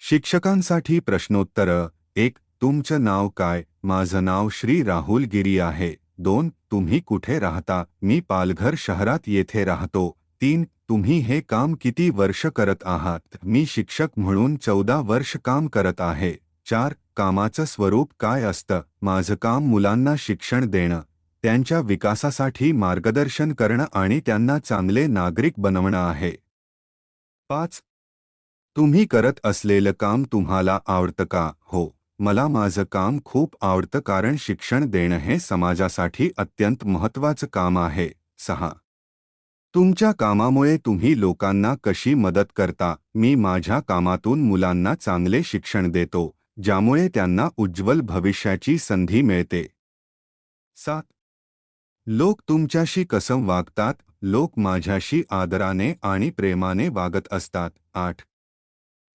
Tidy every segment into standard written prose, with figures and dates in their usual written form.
शिक्षकांसाठी प्रश्नोत्तर 1. तुमचं नाव काय? माझं नाव श्री राहुल गिरी आहे. 2. तुम्ही कुठे राहता? मी पालघर शहरात येथे राहतो. 3. तुम्ही हे काम किती वर्ष करत आहात? मी शिक्षक म्हणून 14 वर्ष काम करत आहे. 4. कामाचं स्वरूप काय असतं? माझं काम मुलांना शिक्षण देणं, त्यांच्या विकासासाठी मार्गदर्शन करणं आणि त्यांना चांगले नागरिक बनवणं आहे. 5. तुम्ही करत असलेलं काम तुम्हाला आवडतं का? हो, मला माझं काम खूप आवडतं कारण शिक्षण देणं हे समाजासाठी अत्यंत महत्त्वाचं काम आहे. 6. तुमच्या कामामुळे तुम्ही लोकांना कशी मदत करता? मी माझ्या कामातून मुलांना चांगले शिक्षण देतो, ज्यामुळे त्यांना उज्ज्वल भविष्याची संधी मिळते. 7. लोक तुमच्याशी कसं वागतात? लोक माझ्याशी आदराने आणि प्रेमाने वागत असतात. 8.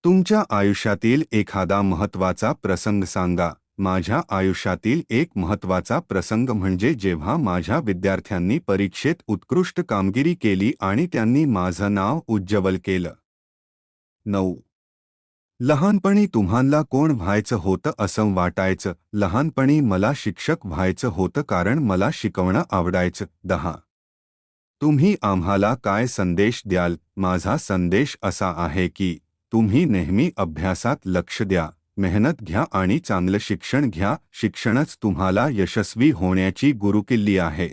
तुमच्या आयुष्यातील एखादा महत्त्वाचा प्रसंग सांगा. माझ्या आयुष्यातील एक महत्त्वाचा प्रसंग म्हणजे जेव्हा माझ्या विद्यार्थ्यांनी परीक्षेत उत्कृष्ट कामगिरी केली आणि त्यांनी माझं नाव उज्ज्वल केलं. 9. लहानपणी तुम्हाला कोण व्हायचं होतं असं वाटायचं? लहानपणी मला शिक्षक व्हायचं होतं कारण मला शिकवणं आवडायचं. 10. तुम्ही आम्हाला काय संदेश द्याल? माझा संदेश असा आहे की तुम्ही नेहमी अभ्यासात लक्ष द्या, मेहनत घ्या आणि चांगलं शिक्षण घ्या. शिक्षणच तुम्हाला यशस्वी होण्याची गुरुकिल्ली आहे.